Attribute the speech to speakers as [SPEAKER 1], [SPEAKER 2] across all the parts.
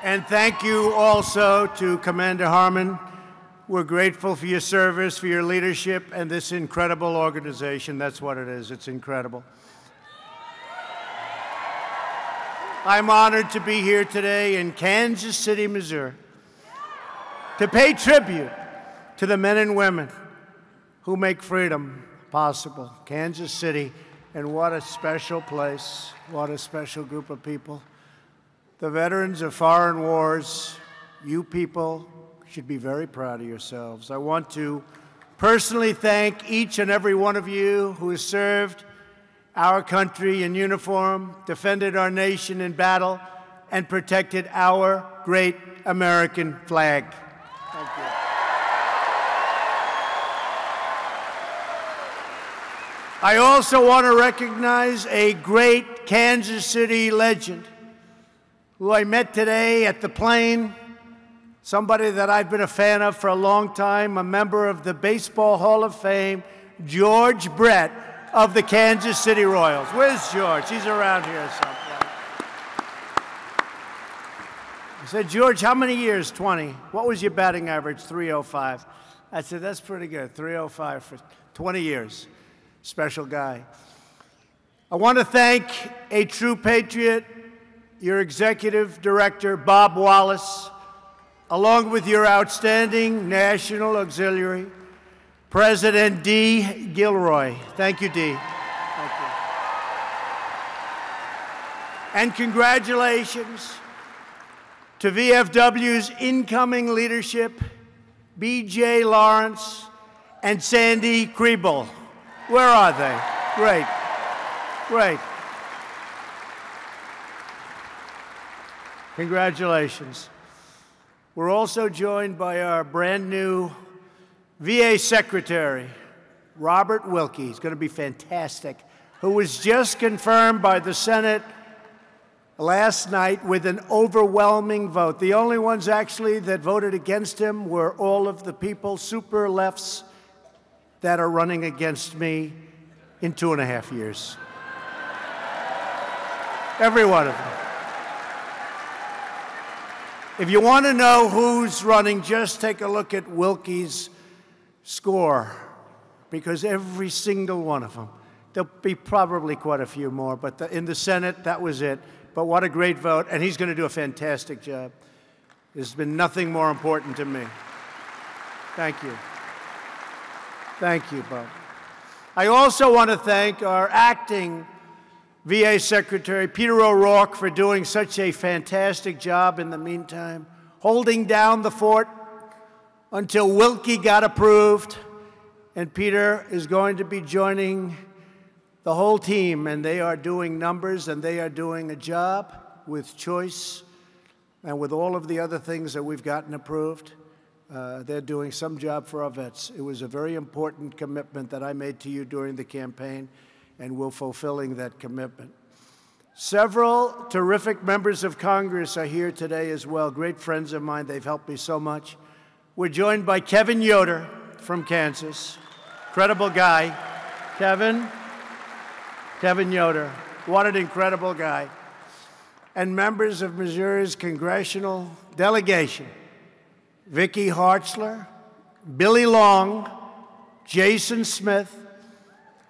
[SPEAKER 1] And thank you also to Commander Harmon. We're grateful for your service, for your leadership, and this incredible organization. That's what it is. It's incredible. I'm honored to be here today in Kansas City, Missouri, to pay tribute to the men and women who make freedom possible. Kansas City, and what a special place, what a special group of people. The veterans of foreign wars, you people should be very proud of yourselves. I want to personally thank each and every one of you who has served our country in uniform, defended our nation in battle, and protected our great American flag. Thank you. I also want to recognize a great Kansas City legend who I met today at the plane, somebody that I've been a fan of for a long time, a member of the Baseball Hall of Fame, George Brett of the Kansas City Royals. Where's George? He's around here someplace. I said, George, how many years? 20. What was your batting average? 305. I said, that's pretty good, 305 for 20 years. Special guy. I want to thank a true patriot, your executive director, Bob Wallace, along with your outstanding National Auxiliary, President Dee Gilroy. Thank you, Dee. Thank you. And congratulations to VFW's incoming leadership, B.J. Lawrence and Sandy Kriebel. Where are they? Great. Great. Congratulations. We're also joined by our brand new VA Secretary, Robert Wilkie. He's going to be fantastic, who was just confirmed by the Senate last night with an overwhelming vote. The only ones actually that voted against him were all of the people, super lefts, that are running against me in 2.5 years. Every one of them. If you want to know who's running, just take a look at Wilkie's score, because every single one of them, there'll be probably quite a few more, but in the Senate, that was it. But what a great vote, and he's going to do a fantastic job. There's been nothing more important to me. Thank you. Thank you, Bob. I also want to thank our acting VA Secretary, Peter O'Rourke, for doing such a fantastic job in the meantime, holding down the fort until Wilkie got approved. And Peter is going to be joining the whole team, and they are doing numbers, and they are doing a job with choice and with all of the other things that we've gotten approved. They're doing some job for our vets. It was a very important commitment that I made to you during the campaign, and we're fulfilling that commitment. Several terrific members of Congress are here today as well, great friends of mine. They've helped me so much. We're joined by Kevin Yoder from Kansas. Incredible guy. Kevin Yoder. What an incredible guy. And members of Missouri's congressional delegation, Vicky Hartzler, Billy Long, Jason Smith,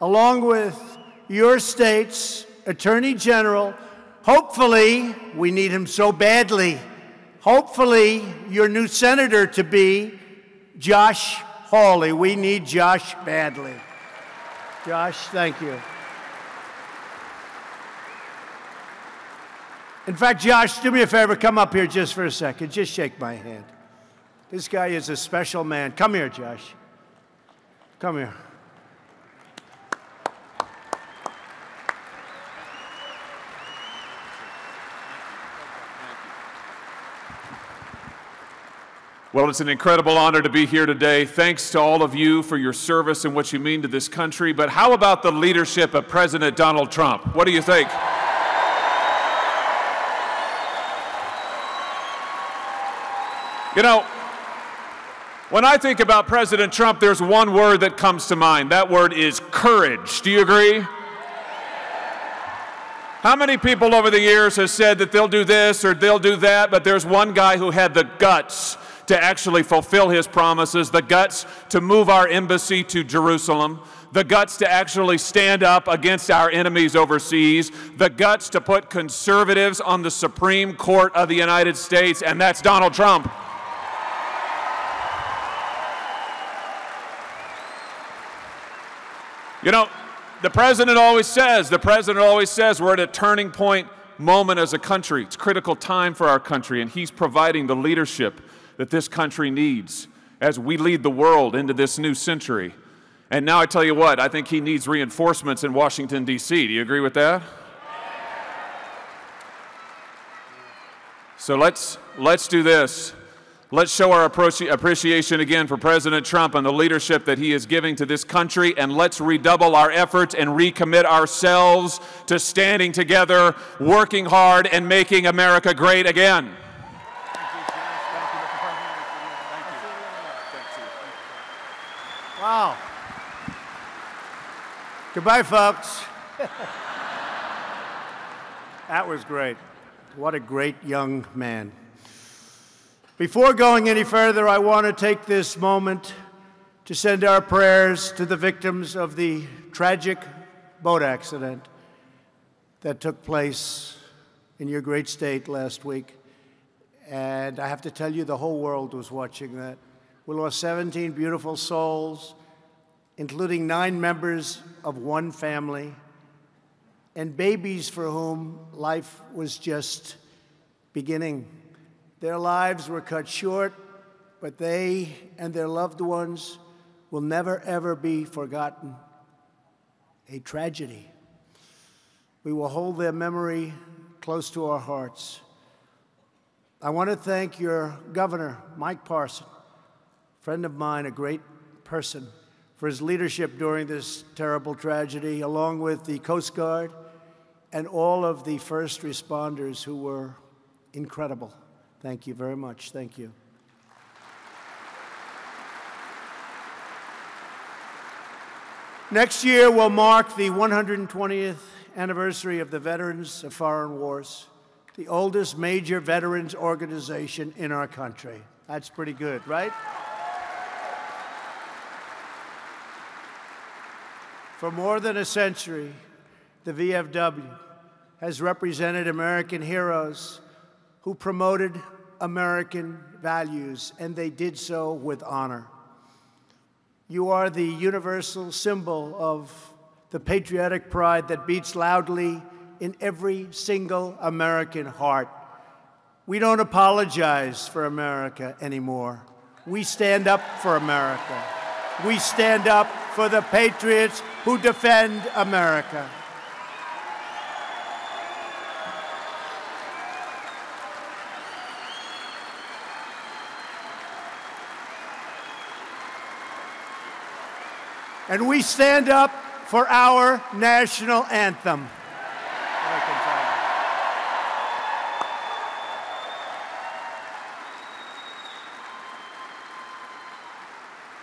[SPEAKER 1] along with your state's Attorney General. Hopefully, we need him so badly. Hopefully, your new senator to be Josh Hawley. We need Josh badly. Josh, thank you. In fact, Josh, do me a favor, come up here just for a second. Just shake my hand. This guy is a special man. Come here, Josh. Come here.
[SPEAKER 2] Well, it's an incredible honor to be here today. Thanks to all of you for your service and what you mean to this country. But how about the leadership of President Donald Trump? What do you think? You know, when I think about President Trump, there's one word that comes to mind. That word is courage. Do you agree? How many people over the years have said that they'll do this or they'll do that, but there's one guy who had the guts to actually fulfill his promises, the guts to move our embassy to Jerusalem, the guts to actually stand up against our enemies overseas, the guts to put conservatives on the Supreme Court of the United States, and that's Donald Trump. You know, the president always says we're at a turning point moment as a country. It's a critical time for our country, and he's providing the leadership that this country needs as we lead the world into this new century. And now I tell you what, I think he needs reinforcements in Washington, D.C. Do you agree with that? So let's do this. Let's show our appreciation again for President Trump and the leadership that he is giving to this country, and let's redouble our efforts and recommit ourselves to standing together, working hard, and making America great again.
[SPEAKER 1] Wow. Goodbye, folks. That was great. What a great young man. Before going any further, I want to take this moment to send our prayers to the victims of the tragic boat accident that took place in your great state last week. And I have to tell you, the whole world was watching that. We lost 17 beautiful souls, including 9 members of one family, and babies for whom life was just beginning. Their lives were cut short, but they and their loved ones will never, ever be forgotten. A tragedy. We will hold their memory close to our hearts. I want to thank your governor, Mike Parson, a friend of mine, a great person, for his leadership during this terrible tragedy, along with the Coast Guard and all of the first responders who were incredible. Thank you very much. Thank you. Next year will mark the 120th anniversary of the Veterans of Foreign Wars, the oldest major veterans organization in our country. That's pretty good, right? For more than a century, the VFW has represented American heroes who promoted American values, and they did so with honor. You are the universal symbol of the patriotic pride that beats loudly in every single American heart. We don't apologize for America anymore. We stand up for America. We stand up for the patriots who defend America. And we stand up for our national anthem.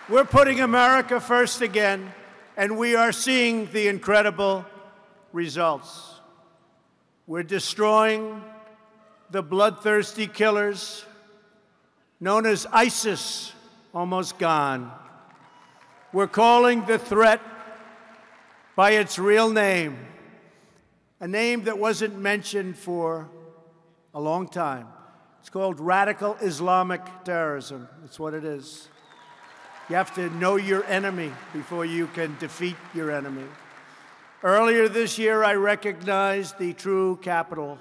[SPEAKER 1] We're putting America first again, and we are seeing the incredible results. We're destroying the bloodthirsty killers known as ISIS, almost gone. We're calling the threat by its real name, a name that wasn't mentioned for a long time. It's called radical Islamic terrorism. That's what it is. You have to know your enemy before you can defeat your enemy. Earlier this year, I recognized the true capital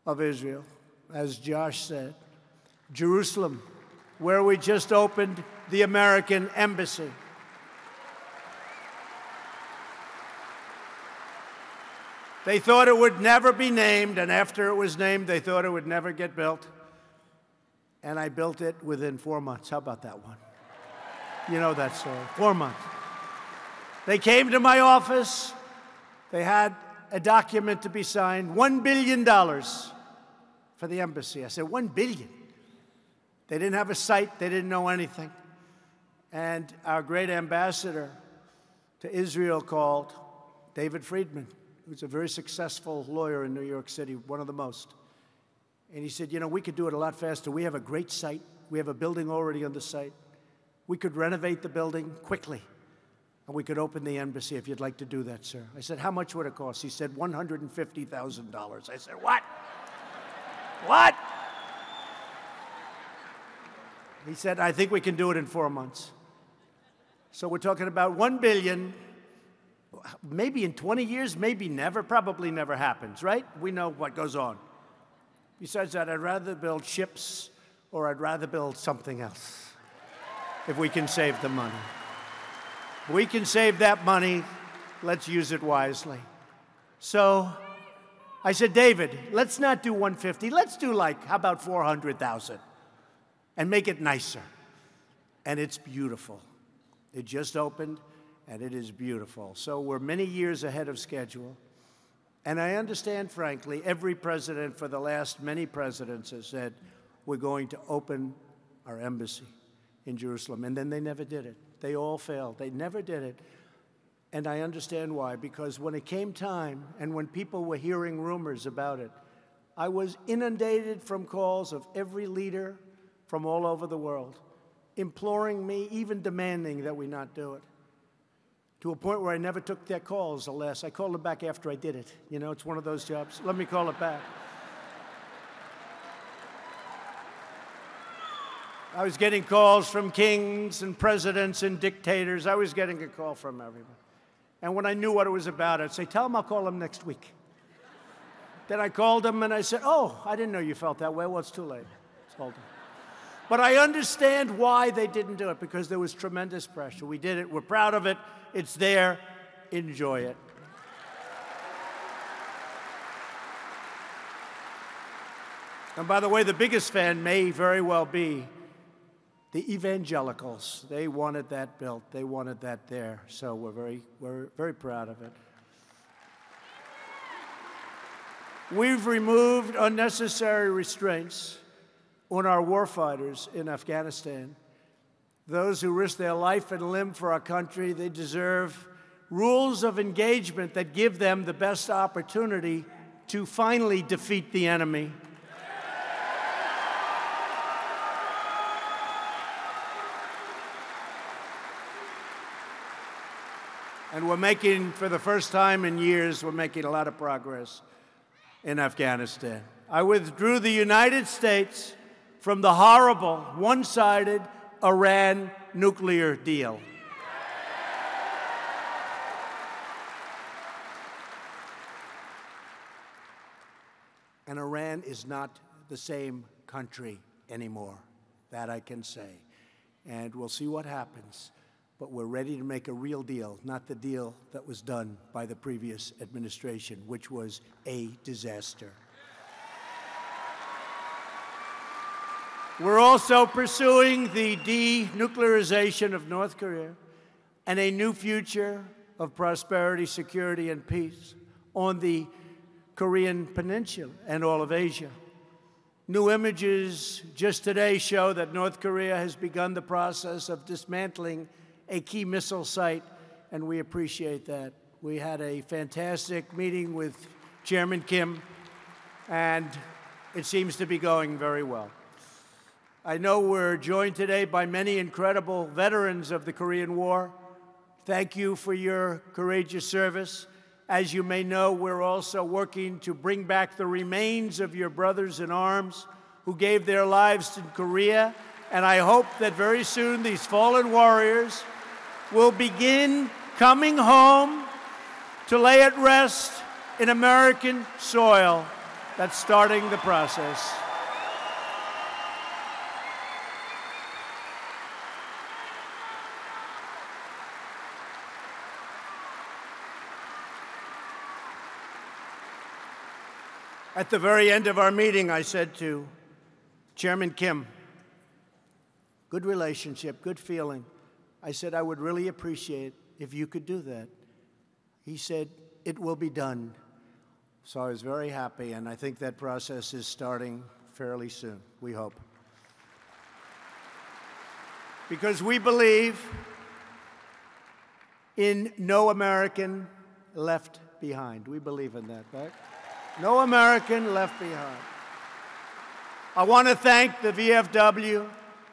[SPEAKER 1] of Israel, as Josh said, Jerusalem, where we just opened the American embassy. They thought it would never be named, and after it was named, they thought it would never get built. And I built it within 4 months. How about that one? You know that story. 4 months. They came to my office. They had a document to be signed, $1 billion for the embassy. I said, $1 billion? They didn't have a site. They didn't know anything. And our great ambassador to Israel called, David Friedman, who's a very successful lawyer in New York City, one of the most. And he said, you know, we could do it a lot faster. We have a great site. We have a building already on the site. We could renovate the building quickly, and we could open the embassy if you'd like to do that, sir. I said, how much would it cost? He said, $150,000. I said, what? What? He said, I think we can do it in 4 months. So we're talking about $1 billion, maybe in 20 years, maybe never, probably never happens, right? We know what goes on. Besides that, I'd rather build ships or I'd rather build something else if we can save the money. We can save that money. Let's use it wisely. So I said, David, let's not do 150. Let's do like, how about 400,000 and make it nicer. And it's beautiful. It just opened and it is beautiful. So we're many years ahead of schedule. And I understand, frankly, every president for the last many presidents has said, we're going to open our embassy in Jerusalem. And then they never did it. They all failed. They never did it. And I understand why, because when it came time and when people were hearing rumors about it, I was inundated from calls of every leader from all over the world, imploring me, even demanding that we not do it, to a point where I never took their calls unless I called them back after I did it. You know, it's one of those jobs. Let me call it back. I was getting calls from kings and presidents and dictators. I was getting a call from everyone. And when I knew what it was about, I'd say, tell them I'll call them next week. Then I called them and I said, oh, I didn't know you felt that way. Well, it's too late. It's all done. But I understand why they didn't do it, because there was tremendous pressure. We did it. We're proud of it. It's there. Enjoy it. And by the way, the biggest fan may very well be the evangelicals. They wanted that built. They wanted that there. So we're very proud of it. We've removed unnecessary restraints on our warfighters in Afghanistan. Those who risk their life and limb for our country, they deserve rules of engagement that give them the best opportunity to finally defeat the enemy. And we're making, for the first time in years, we're making a lot of progress in Afghanistan. I withdrew the United States from the horrible, one-sided Iran nuclear deal. And Iran is not the same country anymore. That I can say. And we'll see what happens. But we're ready to make a real deal, not the deal that was done by the previous administration, which was a disaster. We're also pursuing the denuclearization of North Korea and a new future of prosperity, security, and peace on the Korean Peninsula and all of Asia. New images just today show that North Korea has begun the process of dismantling a key missile site, and we appreciate that. We had a fantastic meeting with Chairman Kim, and it seems to be going very well. I know we're joined today by many incredible veterans of the Korean War. Thank you for your courageous service. As you may know, we're also working to bring back the remains of your brothers in arms who gave their lives in Korea, and I hope that very soon these fallen warriors will begin coming home to lay at rest in American soil. That's starting the process. At the very end of our meeting, I said to Chairman Kim, good relationship, good feeling. I said, I would really appreciate if you could do that. He said, it will be done. So I was very happy, and I think that process is starting fairly soon, we hope. Because we believe in no American left behind. We believe in that, right? No American left behind. I want to thank the VFW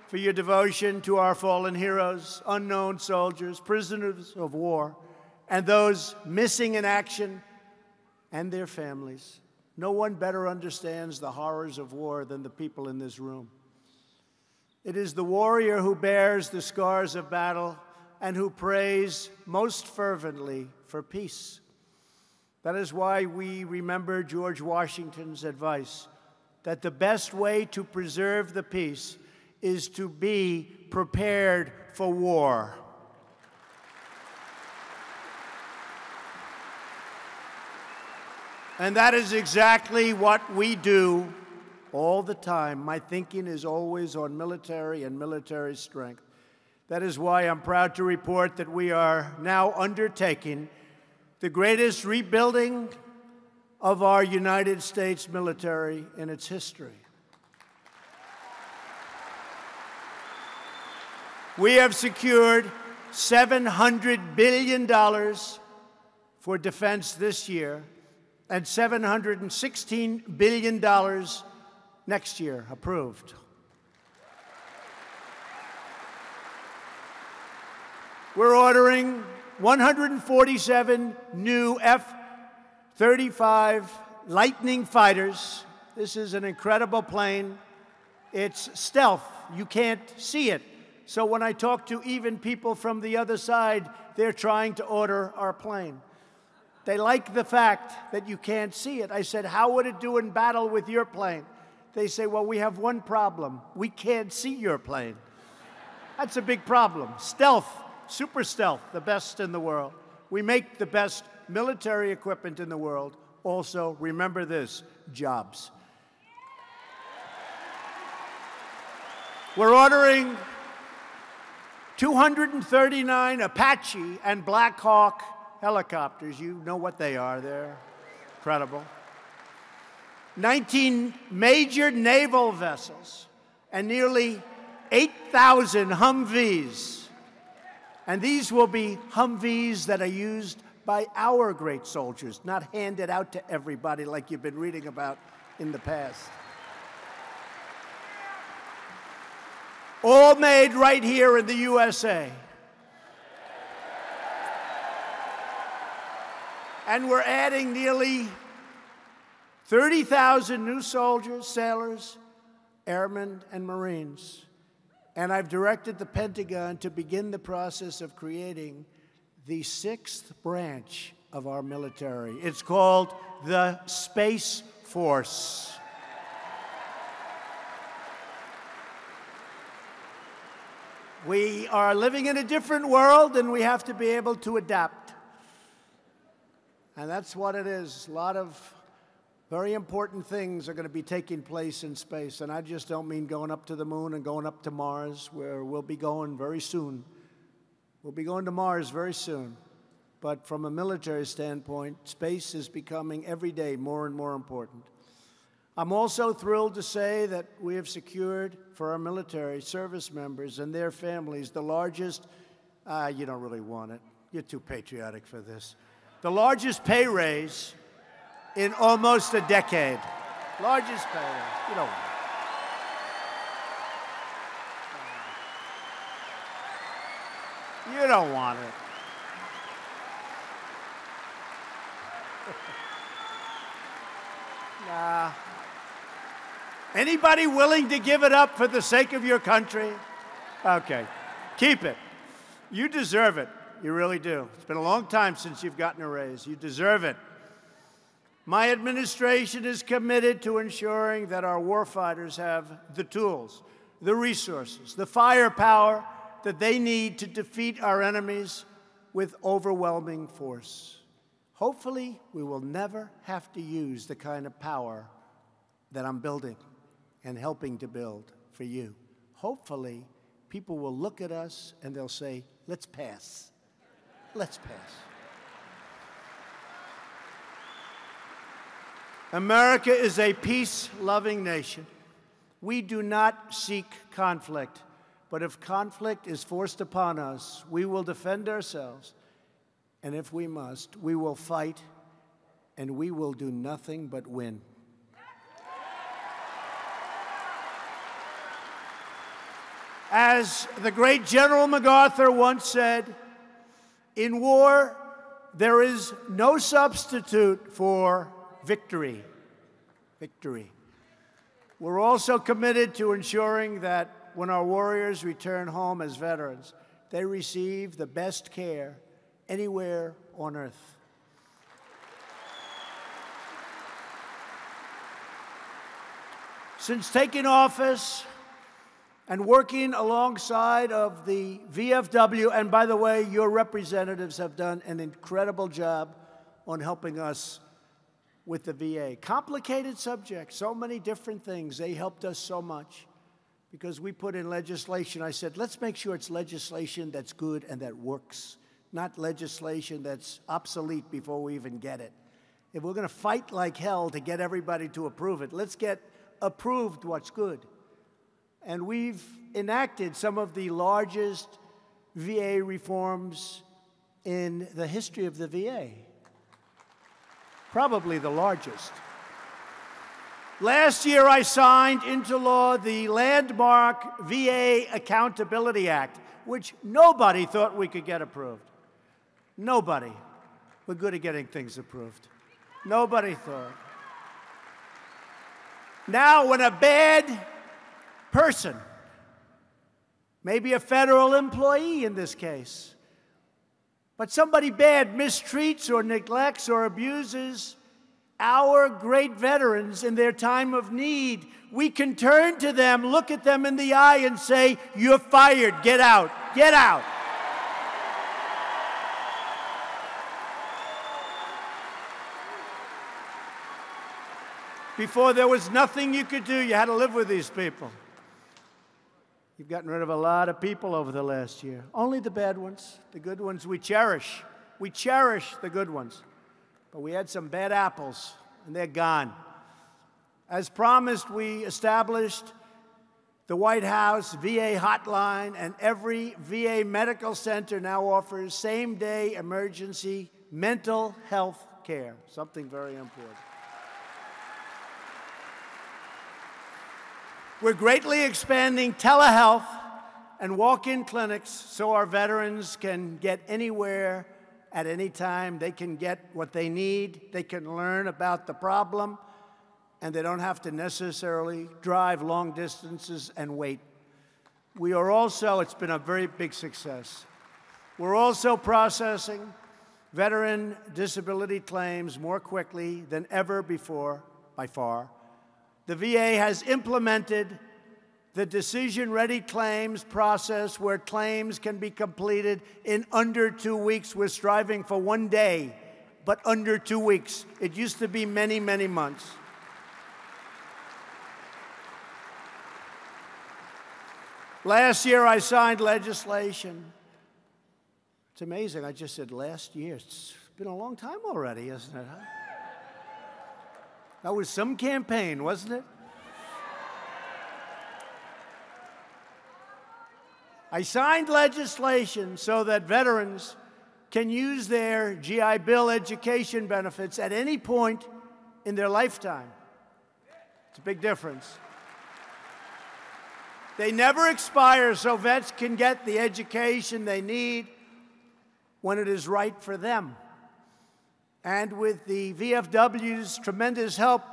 [SPEAKER 1] for your devotion to our fallen heroes, unknown soldiers, prisoners of war, and those missing in action and their families. No one better understands the horrors of war than the people in this room. It is the warrior who bears the scars of battle and who prays most fervently for peace. That is why we remember George Washington's advice that the best way to preserve the peace is to be prepared for war. And that is exactly what we do all the time. My thinking is always on military and military strength. That is why I'm proud to report that we are now undertaking the greatest rebuilding of our United States military in its history. We have secured $700 billion for defense this year and $716 billion next year, approved. We're ordering 147 new F-35 Lightning fighters. This is an incredible plane. It's stealth. You can't see it. So when I talk to even people from the other side, they're trying to order our plane. They like the fact that you can't see it. I said, how would it do in battle with your plane? They say, well, we have one problem. We can't see your plane. That's a big problem. Stealth, super stealth, the best in the world. We make the best military equipment in the world. Also, remember this, jobs. We're ordering 239 Apache and Black Hawk helicopters. You know what they are. They're incredible. 19 major naval vessels and nearly 8,000 Humvees. And these will be Humvees that are used by our great soldiers, not handed out to everybody like you've been reading about in the past. All made right here in the USA. And we're adding nearly 30,000 new soldiers, sailors, airmen, and Marines. And I've directed the Pentagon to begin the process of creating the 6th branch of our military. It's called the Space Force. We are living in a different world, and we have to be able to adapt. And that's what it is. A lot of very important things are going to be taking place in space. And I just don't mean going up to the moon and going up to Mars, where we'll be going very soon. We'll be going to Mars very soon. But from a military standpoint, space is becoming every day more and more important. I'm also thrilled to say that we have secured for our military service members and their families the largest, you don't really want it. You're too patriotic for this. The largest pay raise in almost a decade. Largest pay raise. You don't want it. You don't want it. Nah. Anybody willing to give it up for the sake of your country? Okay, keep it. You deserve it. You really do. It's been a long time since you've gotten a raise. You deserve it. My administration is committed to ensuring that our warfighters have the tools, the resources, the firepower that they need to defeat our enemies with overwhelming force. Hopefully, we will never have to use the kind of power that I'm building and helping to build for you. Hopefully, people will look at us and they'll say, let's pass. Let's pass. America is a peace-loving nation. We do not seek conflict, but if conflict is forced upon us, we will defend ourselves, and if we must, we will fight and we will do nothing but win. As the great General MacArthur once said, in war, there is no substitute for victory. Victory. We're also committed to ensuring that when our warriors return home as veterans, they receive the best care anywhere on earth. Since taking office and working alongside of the VFW, and by the way, your representatives have done an incredible job on helping us with the VA. Complicated subject, so many different things. They helped us so much because we put in legislation. I said, let's make sure it's legislation that's good and that works, not legislation that's obsolete before we even get it. If we're going to fight like hell to get everybody to approve it, let's get approved what's good. And we've enacted some of the largest VA reforms in the history of the VA. Probably the largest. Last year, I signed into law the landmark VA Accountability Act, which nobody thought we could get approved. Nobody. We're good at getting things approved. Nobody thought. Now, when a bad person, maybe a federal employee in this case, but somebody bad mistreats or neglects or abuses our great veterans in their time of need, we can turn to them, look at them in the eye and say, you're fired, get out, get out. Before, there was nothing you could do. You had to live with these people. You've gotten rid of a lot of people over the last year. Only the bad ones. The good ones we cherish. We cherish the good ones. But we had some bad apples, and they're gone. As promised, we established the White House VA hotline, and every VA medical center now offers same-day emergency mental health care, something very important. We're greatly expanding telehealth and walk-in clinics so our veterans can get anywhere at any time. They can get what they need. They can learn about the problem, and they don't have to necessarily drive long distances and wait. We are also, it's been a very big success. We're also processing veteran disability claims more quickly than ever before, by far. The VA has implemented the decision-ready claims process where claims can be completed in under 2 weeks. We're striving for 1 day, but under 2 weeks. It used to be many, many months. Last year, I signed legislation. It's amazing. I just said last year. It's been a long time already, isn't it? Huh? That was some campaign, wasn't it? I signed legislation so that veterans can use their GI Bill education benefits at any point in their lifetime. It's a big difference. They never expire, so vets can get the education they need when it is right for them. And with the VFW's tremendous help,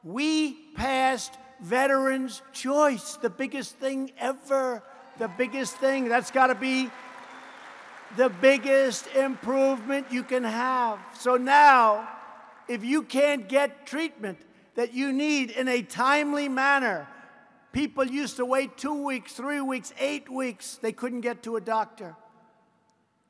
[SPEAKER 1] we passed Veterans' Choice, the biggest thing ever, the biggest thing. That's got to be the biggest improvement you can have. So now, if you can't get treatment that you need in a timely manner, people used to wait 2 weeks, 3 weeks, 8 weeks. They couldn't get to a doctor.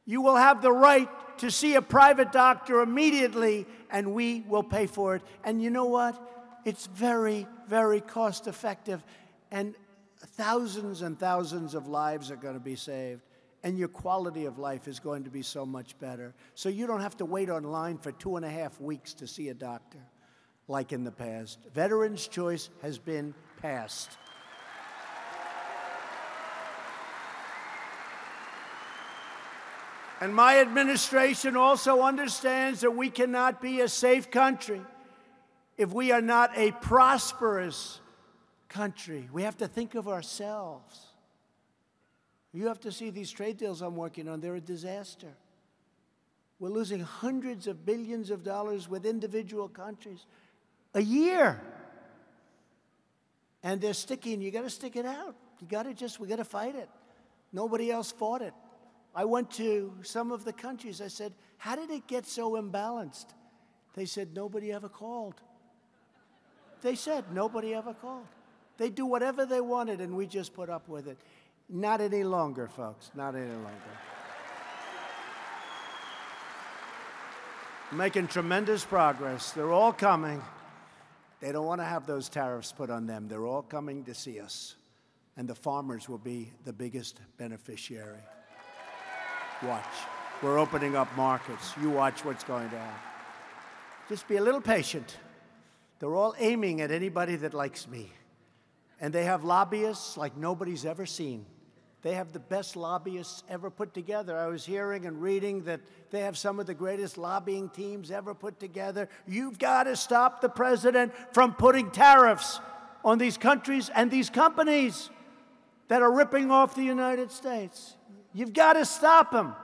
[SPEAKER 1] You will have the right to see a private doctor immediately, and we will pay for it. And you know what? It's very, very cost effective, and thousands and thousands of lives are going to be saved, and your quality of life is going to be so much better. So you don't have to wait online for 2.5 weeks to see a doctor like in the past. Veterans' Choice has been passed. And my administration also understands that we cannot be a safe country if we are not a prosperous country. We have to think of ourselves. You have to see these trade deals I'm working on. They're a disaster. We're losing hundreds of billions of dollars with individual countries a year. And they're sticking. You got to stick it out. We got to fight it. Nobody else fought it. I went to some of the countries. I said, how did it get so imbalanced? They said, nobody ever called. They said, nobody ever called. They do whatever they wanted, and we just put up with it. Not any longer, folks. Not any longer. Making tremendous progress. They're all coming. They don't want to have those tariffs put on them. They're all coming to see us. And the farmers will be the biggest beneficiary. Watch. We're opening up markets. You watch what's going to happen. Just be a little patient. They're all aiming at anybody that likes me. And they have lobbyists like nobody's ever seen. They have the best lobbyists ever put together. I was hearing and reading that they have some of the greatest lobbying teams ever put together. You've got to stop the president from putting tariffs on these countries and these companies that are ripping off the United States. You've got to stop him.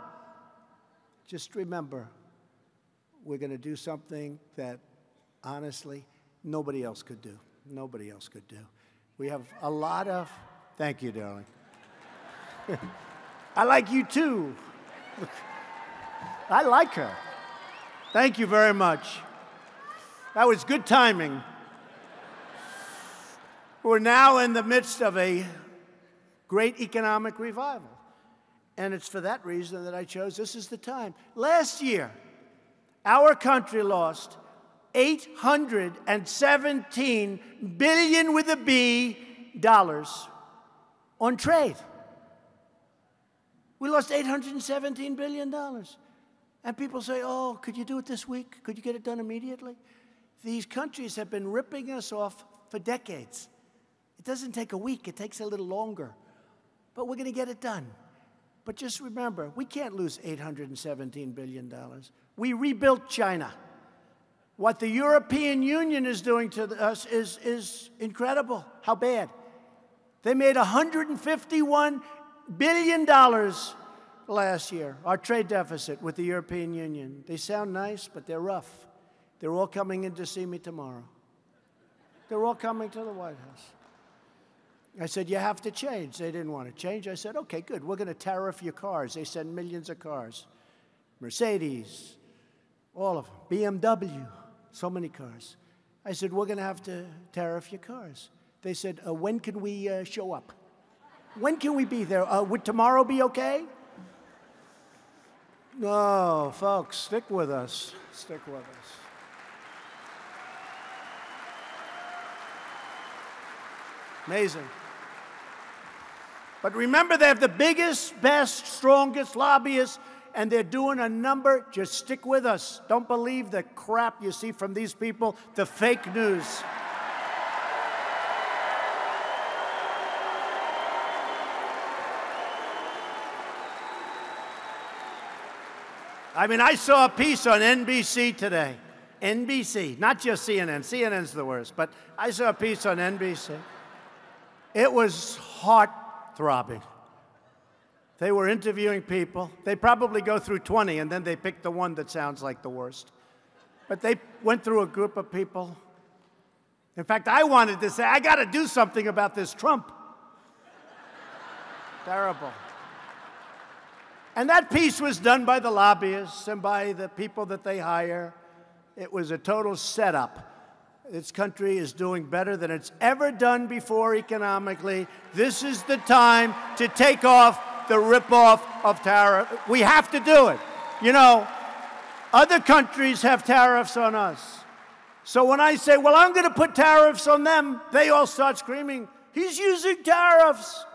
[SPEAKER 1] Just remember, we're going to do something that, honestly, nobody else could do. Nobody else could do. We have a lot of... Thank you, darling. I like you, too. I like her. Thank you very much. That was good timing. We're now in the midst of a great economic revival. And it's for that reason that I chose this is the time. Last year, our country lost $817 billion with a B dollars on trade. We lost $817 billion. And people say, oh, could you do it this week? Could you get it done immediately? These countries have been ripping us off for decades. It doesn't take a week. It takes a little longer. But we're going to get it done. But just remember, we can't lose $817 billion. We rebuilt China. What the European Union is doing to us is incredible. How bad? They made $151 billion last year, our trade deficit with the European Union. They sound nice, but they're rough. They're all coming in to see me tomorrow. They're all coming to the White House. I said, you have to change. They didn't want to change. I said, okay, good. We're going to tariff your cars. They send millions of cars. Mercedes, all of them. BMW, so many cars. I said, we're going to have to tariff your cars. They said, when can we show up? When can we be there? Would tomorrow be okay? No, folks, stick with us. Stick with us. Amazing. But remember, they have the biggest, best, strongest lobbyists, and they're doing a number. Just stick with us. Don't believe the crap you see from these people, the fake news. I mean, I saw a piece on NBC today. NBC, not just CNN. CNN's the worst, but I saw a piece on NBC. It was heart-throbbing. They were interviewing people. They probably go through 20, and then they pick the one that sounds like the worst. But they went through a group of people. In fact, I wanted to say, I got to do something about this Trump. Terrible. And that piece was done by the lobbyists and by the people that they hire. It was a total setup. This country is doing better than it's ever done before economically. This is the time to take off the ripoff of tariff. We have to do it. You know, other countries have tariffs on us. So when I say, well, I'm going to put tariffs on them, they all start screaming, he's using tariffs.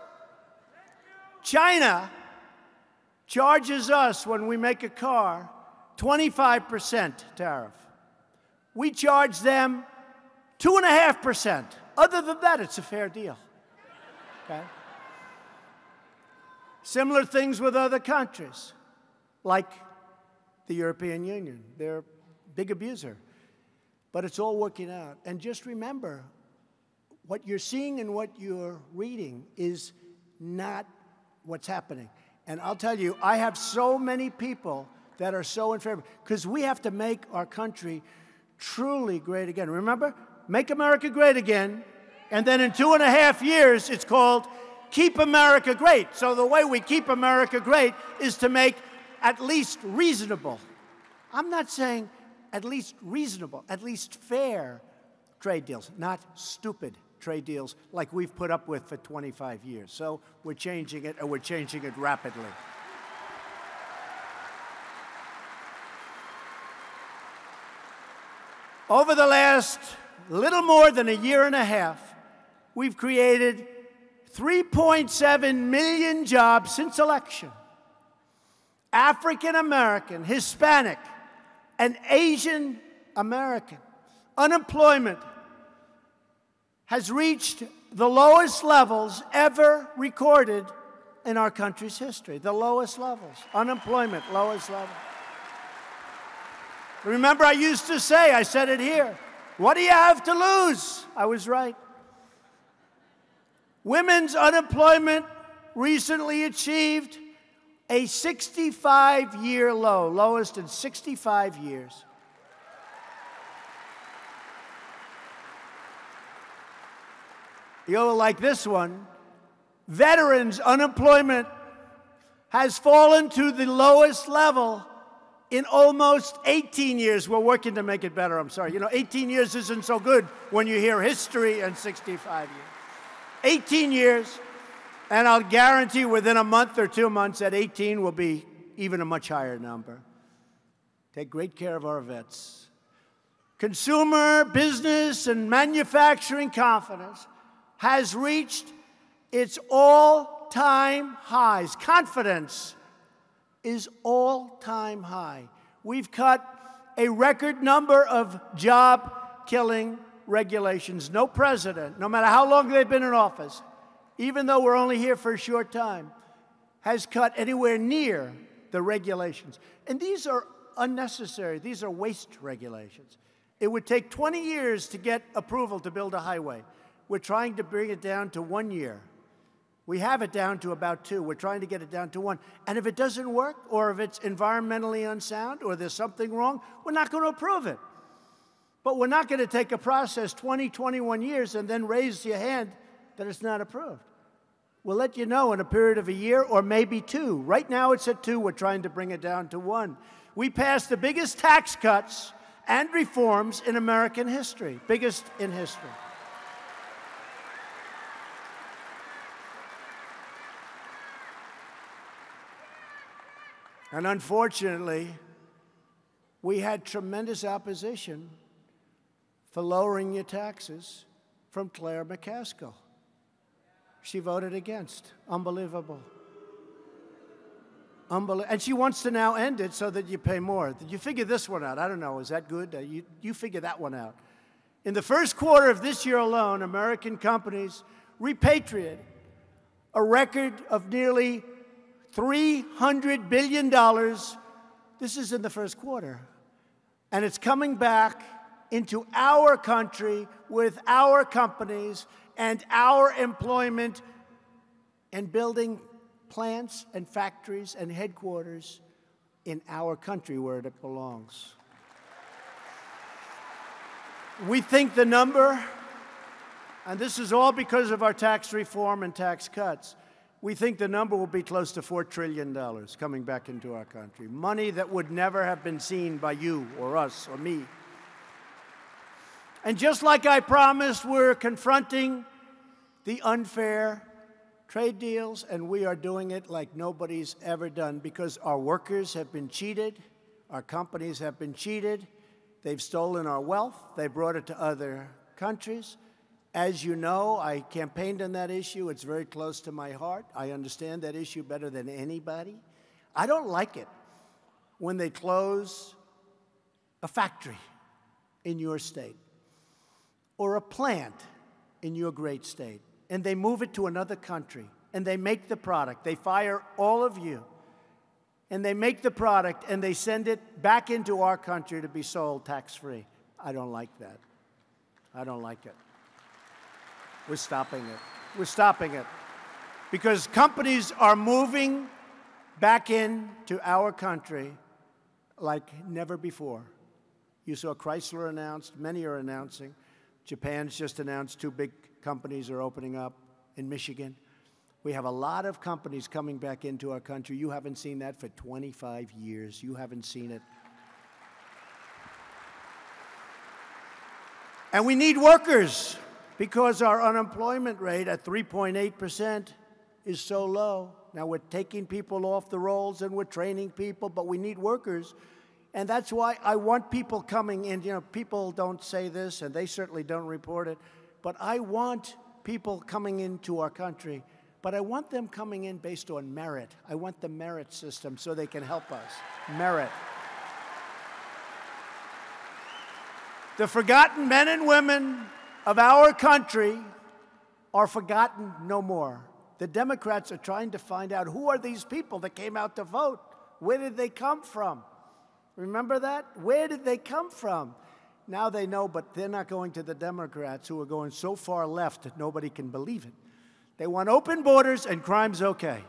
[SPEAKER 1] China charges us, when we make a car, 25% tariff. We charge them 2.5%. Other than that, it's a fair deal. Okay? Similar things with other countries. like the European Union. They're a big abuser. But it's all working out. And just remember, what you're seeing and what you're reading is not what's happening. And I'll tell you, I have so many people that are so in favor, because we have to make our country truly great again. Remember? Make America Great Again, and then in 2.5 years, it's called Keep America Great. So the way we keep America great is to make at least reasonable, I'm not saying at least reasonable, at least fair trade deals, not stupid trade deals like we've put up with for 25 years. So we're changing it, and we're changing it rapidly. Over the last little more than a year and a half, we've created 3.7 million jobs since election. African American, Hispanic, and Asian American unemployment has reached the lowest levels ever recorded in our country's history. The lowest levels. Unemployment, lowest level. Remember, I used to say, I said it here, what do you have to lose? I was right. Women's unemployment recently achieved a 65-year low, lowest in 65 years. You'll like this one. Veterans' unemployment has fallen to the lowest level in almost 18 years. We're working to make it better, I'm sorry. You know, 18 years isn't so good when you hear history and 65 years. 18 years, and I'll guarantee within a month or 2 months that 18 will be even a much higher number. Take great care of our vets. Consumer, business, and manufacturing confidence has reached its all-time highs. Confidence is all-time high. We've cut a record number of job-killing regulations. No president, no matter how long they've been in office, even though we're only here for a short time, has cut anywhere near the regulations. And these are unnecessary. These are waste regulations. It would take 20 years to get approval to build a highway. We're trying to bring it down to 1 year. We have it down to about 2. We're trying to get it down to 1. And if it doesn't work, or if it's environmentally unsound, or there's something wrong, we're not going to approve it. But we're not going to take a process 20, 21 years and then raise your hand that it's not approved. We'll let you know in a period of a year or maybe 2. Right now it's at 2. We're trying to bring it down to 1. We passed the biggest tax cuts and reforms in American history, biggest in history. And unfortunately, we had tremendous opposition for lowering your taxes from Claire McCaskill. She voted against. Unbelievable. And she wants to now end it so that you pay more. Did you figure this one out? I don't know. Is that good? You figure that one out. In the first quarter of this year alone, American companies repatriated a record of nearly $300 billion. This is in the first quarter. And it's coming back into our country with our companies and our employment and building plants and factories and headquarters in our country where it belongs. We think the number, and this is all because of our tax reform and tax cuts, we think the number will be close to $4 trillion coming back into our country. Money that would never have been seen by you or us or me. And just like I promised, we're confronting the unfair trade deals, and we are doing it like nobody's ever done because our workers have been cheated, our companies have been cheated, they've stolen our wealth, they brought it to other countries. As you know, I campaigned on that issue. It's very close to my heart. I understand that issue better than anybody. I don't like it when they close a factory in your state or a plant in your great state, and they move it to another country, and they make the product. They fire all of you. and they make the product and they send it back into our country to be sold tax-free. I don't like that. I don't like it. We're stopping it. We're stopping it. Because companies are moving back into our country like never before. You saw Chrysler announced, many are announcing. Japan's just announced 2 big companies are opening up in Michigan. We have a lot of companies coming back into our country. You haven't seen that for 25 years. You haven't seen it. And we need workers because our unemployment rate at 3.8% is so low. Now we're taking people off the rolls and we're training people, but we need workers. And that's why I want people coming in. You know, people don't say this, and they certainly don't report it, but I want people coming into our country, but I want them coming in based on merit. I want the merit system so they can help us. Merit. The forgotten men and women of our country are forgotten no more. The Democrats are trying to find out who are these people that came out to vote? Where did they come from? Remember that? Where did they come from? Now they know, but they're not going to the Democrats who are going so far left that nobody can believe it. They want open borders and crime's okay.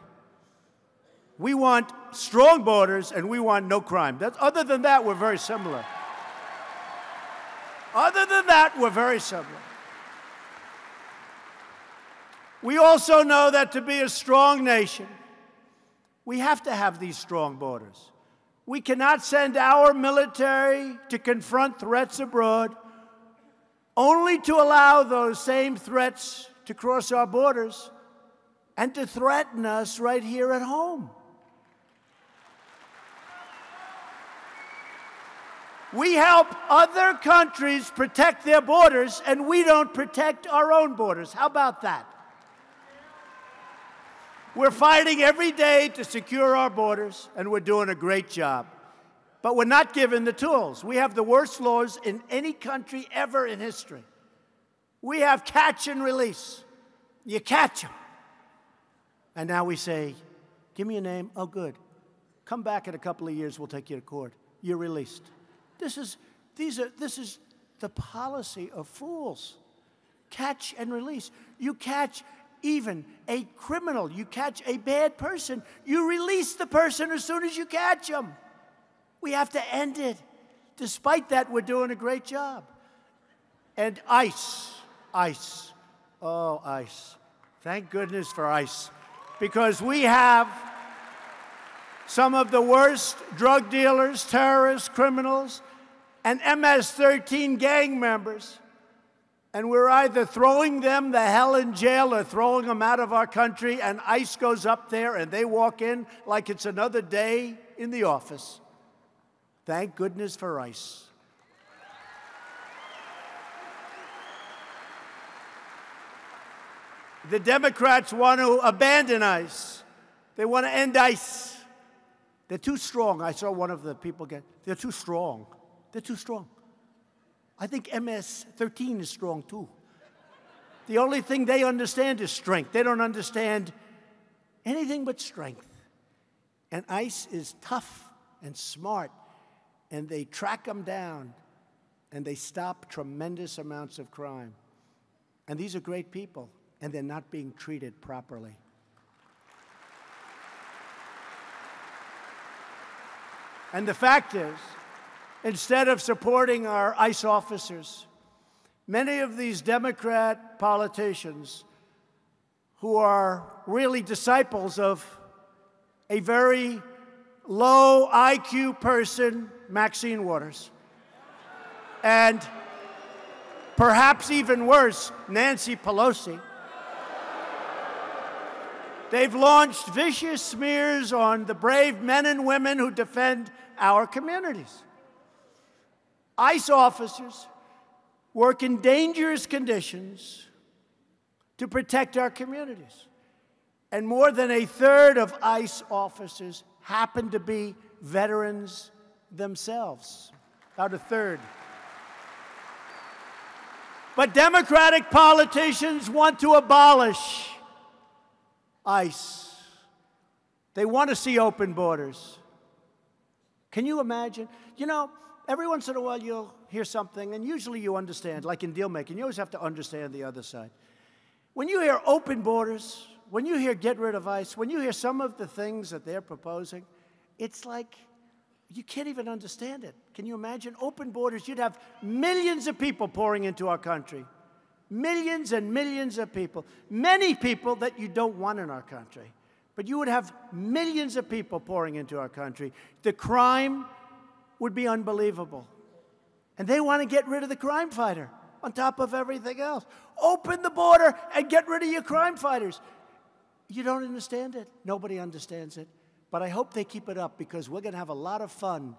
[SPEAKER 1] We want strong borders and we want no crime. Other than that, we're very similar. Other than that, we're very similar. We also know that to be a strong nation, we have to have these strong borders. We cannot send our military to confront threats abroad, only to allow those same threats to cross our borders and to threaten us right here at home. We help other countries protect their borders, and we don't protect our own borders. How about that? We're fighting every day to secure our borders, and we're doing a great job. But we're not given the tools. We have the worst laws in any country ever in history. We have catch and release. You catch them. And now we say, give me a name. Oh, good. Come back in a couple of years, we'll take you to court. You're released. This is the policy of fools. Catch and release. You catch even a criminal. You catch a bad person. You release the person as soon as you catch them. We have to end it. Despite that, we're doing a great job. And ICE. Oh, ICE. Thank goodness for ICE. Because we have some of the worst drug dealers, terrorists, criminals, and MS-13 gang members. And we're either throwing them the hell in jail or throwing them out of our country, and ICE goes up there and they walk in like it's another day in the office. Thank goodness for ICE. The Democrats want to abandon ICE. They want to end ICE. They're too strong. I saw one of the people they're too strong. They're too strong. I think MS-13 is strong, too. The only thing they understand is strength. They don't understand anything but strength. And ICE is tough and smart, and they track them down, and they stop tremendous amounts of crime. And these are great people, and they're not being treated properly. And the fact is, instead of supporting our ICE officers, many of these Democrat politicians who are really disciples of a very low IQ person, Maxine Waters, and perhaps even worse, Nancy Pelosi, they've launched vicious smears on the brave men and women who defend our communities. ICE officers work in dangerous conditions to protect our communities. And more than a third of ICE officers happen to be veterans themselves. About a third. But Democratic politicians want to abolish ICE. They want to see open borders. Can you imagine? You know, every once in a while you'll hear something, and usually you understand, like in deal making, you always have to understand the other side. When you hear open borders, when you hear get rid of ICE, when you hear some of the things that they're proposing, it's like you can't even understand it. Can you imagine? Open borders, you'd have millions of people pouring into our country. Millions and millions of people. Many people that you don't want in our country. But you would have millions of people pouring into our country. The crime would be unbelievable. And they want to get rid of the crime fighter on top of everything else. Open the border and get rid of your crime fighters. You don't understand it. Nobody understands it. But I hope they keep it up, because we're going to have a lot of fun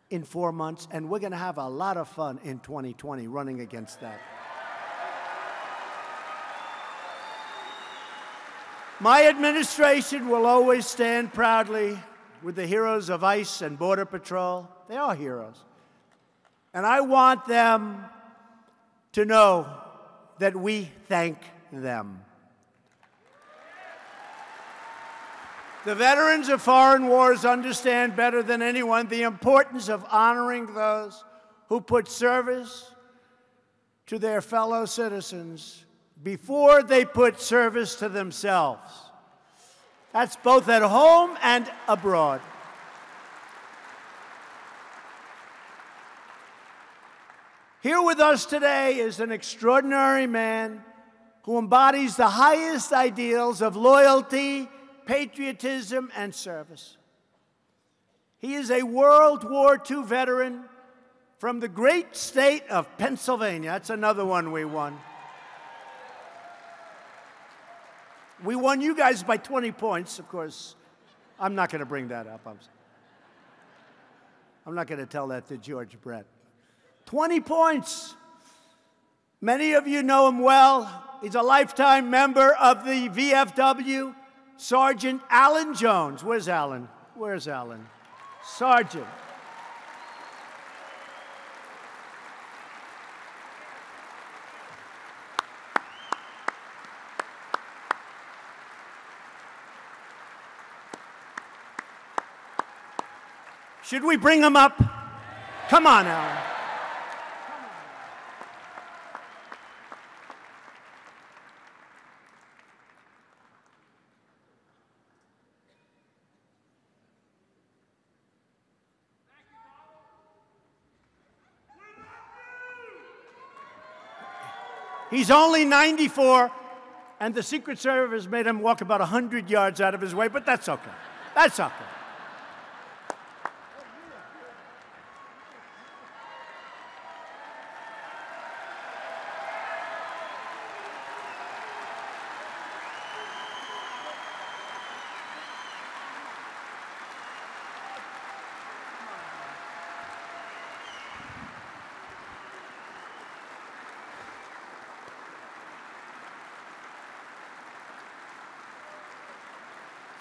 [SPEAKER 1] in 4 months, and we're going to have a lot of fun in 2020 running against that. My administration will always stand proudly with the heroes of ICE and Border Patrol. They are heroes. And I want them to know that we thank them. The veterans of foreign wars understand better than anyone the importance of honoring those who put service to their fellow citizens before they put service to themselves. That's both at home and abroad. Here with us today is an extraordinary man who embodies the highest ideals of loyalty, patriotism, and service. He is a World War II veteran from the great state of Pennsylvania. That's another one we won. We won you guys by 20 points, of course. I'm not going to bring that up. I'm not going to tell that to George Brett. 20 points. Many of you know him well. He's a lifetime member of the VFW. Sergeant Alan Jones. Where's Alan? Where's Alan? Sergeant. Should we bring him up? Come on, Alan. He's only 94, and the Secret Service made him walk about 100 yards out of his way, but that's okay. That's okay.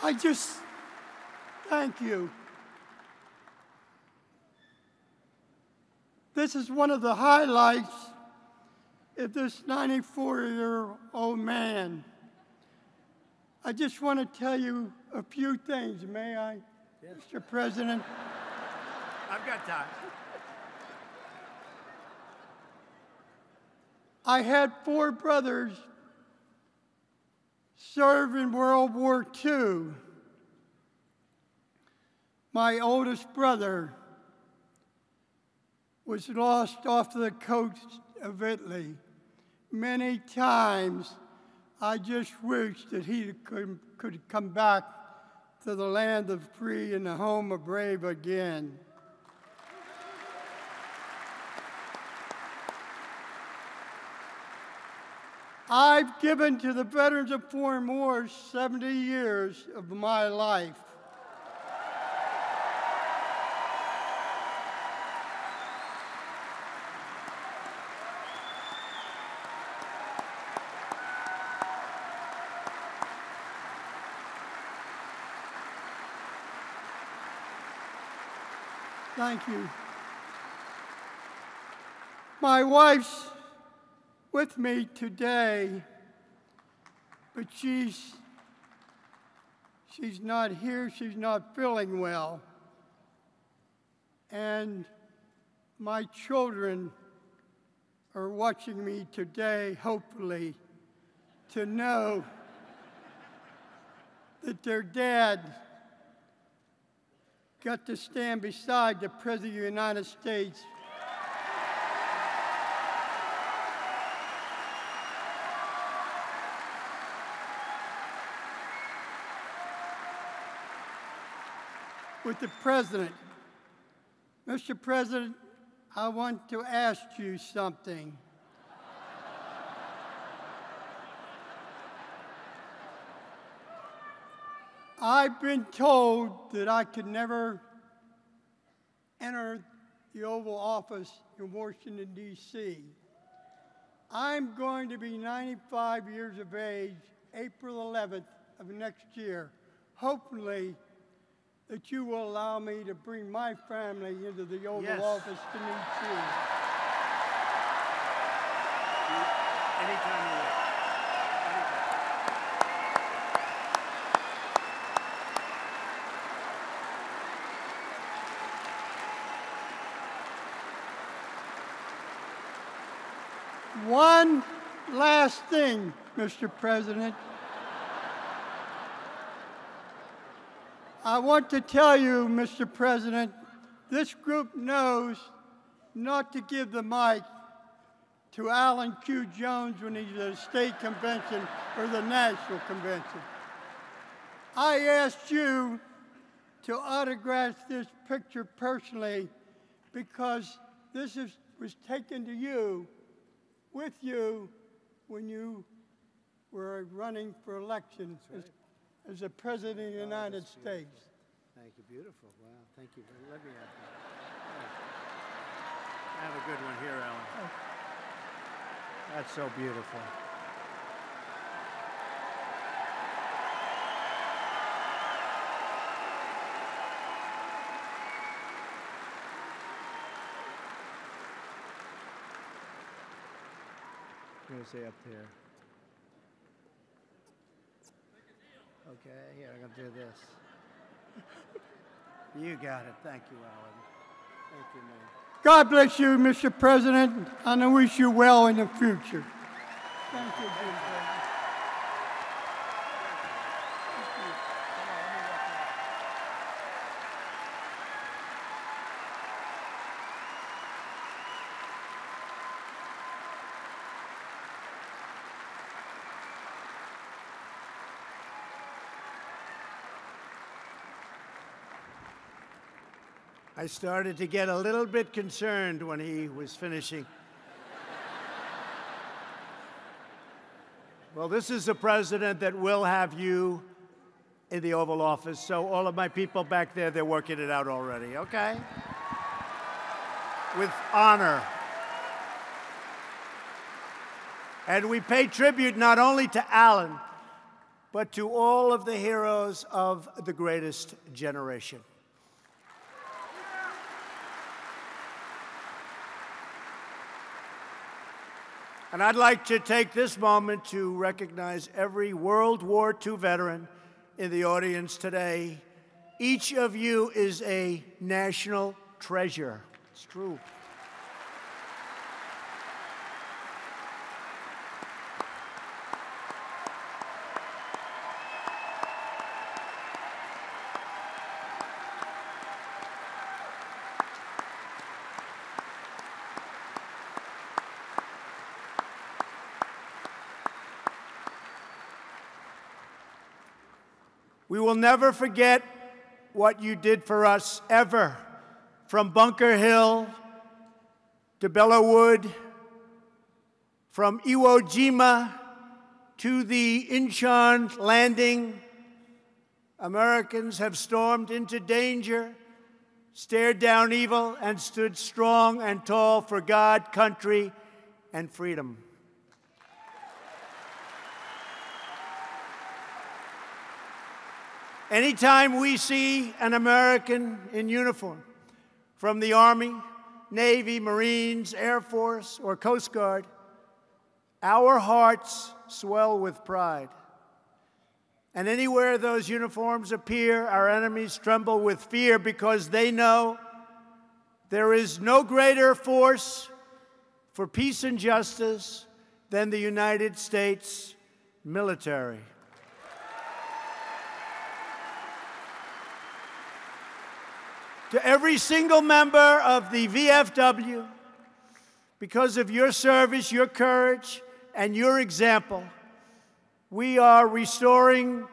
[SPEAKER 3] I just thank you. This is one of the highlights of this 94-year-old man. I just want to tell you a few things, may I, yes. Mr. President?
[SPEAKER 1] I've got time.
[SPEAKER 3] I had 4 brothers serve in World War II. My oldest brother was lost off the coast of Italy. Many times I just wished that he could come back to the land of free and the home of brave again. I've given to the veterans of foreign wars 70 years of my life. Thank you. My wife's with me today, but she's not here. She's not feeling well. and my children are watching me today, hopefully, to know that their dad got to stand beside the President of the United States with the President. Mr. President, I want to ask you something. I've been told that I could never enter the Oval Office in Washington, D.C. I'm going to be 95 years of age, April 11th of next year. Hopefully, that you will allow me to bring my family into the Oval Office to meet you.
[SPEAKER 1] Anytime you wish.
[SPEAKER 3] One last thing, Mr. President. I want to tell you, Mr. President, this group knows not to give the mic to Alan Q. Jones when he's at a state convention or the national convention. I asked you to autograph this picture personally because this was taken to you, with you, when you were running for election as the President of the United States.
[SPEAKER 1] Thank you. Beautiful. Wow. Thank you. Let me have that. Have a good one here, Ellen. That's so beautiful. I'm going to say up here. Okay, here, I'm going to do this. You got it. Thank you, Alan. Thank you, man.
[SPEAKER 3] God bless you, Mr. President, and I wish you well in the future. Thank you, Jim.
[SPEAKER 1] I started to get a little bit concerned when he was finishing. Well, this is a president that will have you in the Oval Office, so all of my people back there, they're working it out already, okay? With honor. And we pay tribute not only to Alan, but to all of the heroes of the greatest generation. And I'd like to take this moment to recognize every World War II veteran in the audience today. Each of you is a national treasure. It's true. We will never forget what you did for us, ever. From Bunker Hill to Belleau Wood, from Iwo Jima to the Incheon landing, Americans have stormed into danger, stared down evil, and stood strong and tall for God, country, and freedom. Anytime we see an American in uniform from the Army, Navy, Marines, Air Force, or Coast Guard, our hearts swell with pride. And anywhere those uniforms appear, our enemies tremble with fear because they know There is no greater force for peace and justice than the United States military. To every single member of the VFW, because of your service, your courage, and your example, we are restoring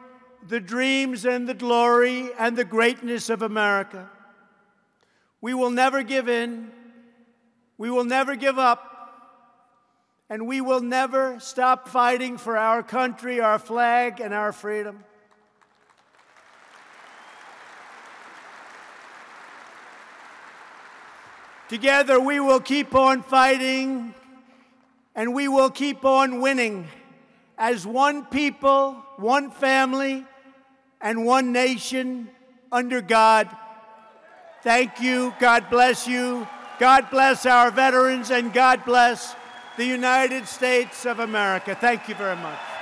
[SPEAKER 1] the dreams and the glory and the greatness of America. We will never give in. We will never give up. And we will never stop fighting for our country, our flag, and our freedom. Together, we will keep on fighting, and we will keep on winning as one people, one family, and one nation under God. Thank you. God bless you. God bless our veterans, and God bless the United States of America. Thank you very much.